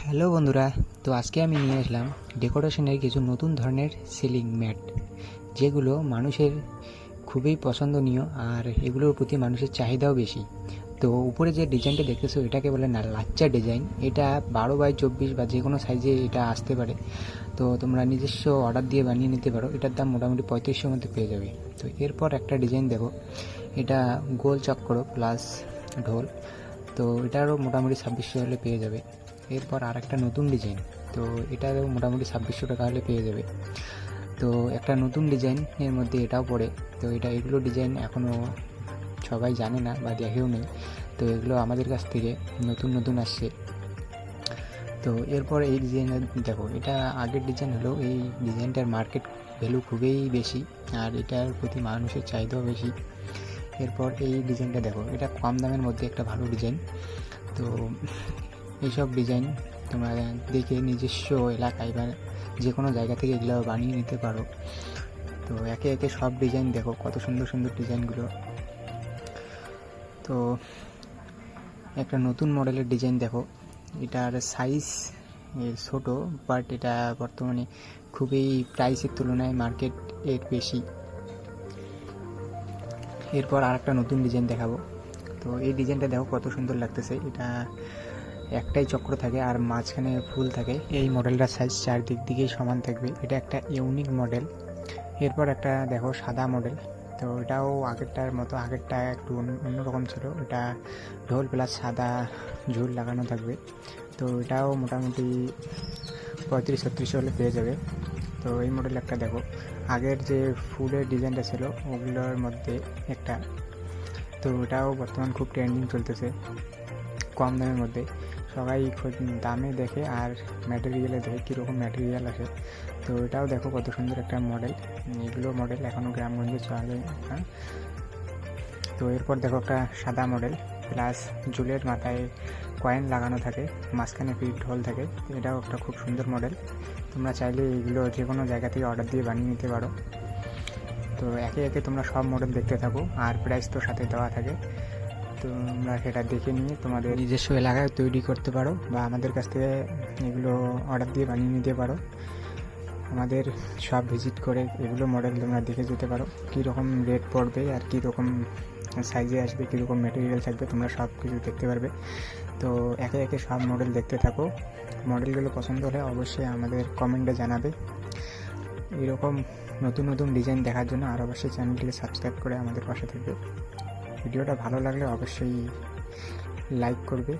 Hello বন্ধুরা, তো আজকে আমি নিয়ে আসলাম ডেকোরেশনের কিছু নতুন ধরনের সিলিং ম্যাট, যেগুলো মানুষের খুবই পছন্দনীয় আর এগুলোর প্রতি মানুষের চাহিদাও বেশি। তো উপরে যে ডিজাইনটা দেখতেছো এটাকে বলে না লাচ্চা ডিজাইন। এটা 12x24 বা যে কোনো সাইজে এটা আসতে পারে। তো তোমরা নিজস্ব অর্ডার দিয়ে বানিয়ে নিতে পারো। এটার দাম মোটামুটি 3500 মধ্যে পেয়ে যাবে। তো এরপর একটা ডিজাইন দেখো, এটা গোল চক্র প্লাস ঢোল। তো এটারও মোটামুটি 2600 হলে পেয়ে যাবে। এরপর আর একটা নতুন ডিজাইন, তো এটারও মোটামুটি 2600 টাকা হলে পেয়ে যাবে। তো একটা নতুন ডিজাইনের মধ্যে এটাও পড়ে। তো এগুলো ডিজাইন এখনও সবাই জানে না বা দেখেও নেই। তো এগুলো আমাদের কাছ থেকে নতুন নতুন আসছে। তো এরপর এই ডিজাইনের দেখো, এটা আগের ডিজাইন হলেও এই ডিজাইনটার মার্কেট ভ্যালু খুবই বেশি আর এটার প্রতি মানুষের চাহিদাও বেশি। এরপর এই ডিজাইনটা দেখো, এটা কম দামের মধ্যে একটা ভালো ডিজাইন। তো এইসব ডিজাইন তোমরা দেখে নিজস্ব এলাকায় বা যে কোনো জায়গা থেকে এগুলো বানিয়ে নিতে পারো। তো একে একে সব ডিজাইন দেখো, কত সুন্দর সুন্দর ডিজাইনগুলো। তো একটা নতুন মডেলের ডিজাইন দেখো, এটার সাইজ ছোট, বাট এটা বর্তমানে খুবই প্রাইসের তুলনায় মার্কেট এর বেশি। এরপর আর একটা নতুন ডিজাইন দেখাবো। তো এই ডিজাইনটা দেখো কত সুন্দর লাগতেছে। এটা একটাই চক্র থাকে আর মাঝখানে ফুল থাকে। এই মডেলটার সাইজ চারদিক দিকেই সমান থাকবে। এটা একটা ইউনিক মডেল। এরপর একটা দেখো সাদা মডেল। তো এটাও আগেরটার মতো, আগেরটা একটু অন্যরকম ছিল। এটা ঢোল প্লাস সাদা ঝুল লাগানো থাকবে। তো এটাও মোটামুটি 35-36 হলে পেয়ে যাবে। তো এই মডেল একটা দেখো, আগের যে ফুলের ডিজাইনটা ছিল ওগুলোর মধ্যে একটা। তো এটাও বর্তমান খুব ট্রেন্ডিং চলতেছে, কম দামের মধ্যে। সবাই দামে দেখে আর ম্যাটেরিয়ালে দেখে কীরকম ম্যাটেরিয়াল আসে। তো এটাও দেখো কত সুন্দর একটা মডেল। এগুলো মডেল এখনও গ্রামগঞ্জে চলে না। তো এরপর দেখো একটা সাদা মডেল প্লাস ঝুলের মাথায় কয়েন লাগানো থাকে, মাঝখানে পিঠ ঢোল থাকে। এটাও একটা খুব সুন্দর মডেল। তোমরা চাইলে এগুলো যে কোনো জায়গা থেকে অর্ডার দিয়ে বানিয়ে নিতে পারো। তো একে একে তোমরা সব মডেল দেখতে থাকো আর প্রাইস তো সাথে দেওয়া থাকে। তোমরা সেটা দেখে নিয়ে তোমাদের নিজস্ব এলাকায় তৈরি করতে পারো বা আমাদের কাছ থেকে এগুলো অর্ডার দিয়ে বানিয়ে নিতে পারো। আমাদের সব ভিজিট করে এগুলো মডেল তোমরা দেখে যেতে পারো, কীরকম রেট পড়বে আর কীরকম সাইজে আসবে, কীরকম ম্যাটেরিয়াল থাকবে, তোমরা সব কিছু দেখতে পারবে। তো একে একে সব মডেল দেখতে থাকো। মডেলগুলো পছন্দ হলে অবশ্যই আমাদের কমেন্টে জানাবে। এরকম নতুন নতুন ডিজাইন দেখার জন্য আর অবশ্যই চ্যানেলটিকে সাবস্ক্রাইব করে আমাদের পাশে থাকবে। ভিডিওটা ভালো লাগলে অবশ্যই লাইক করবে।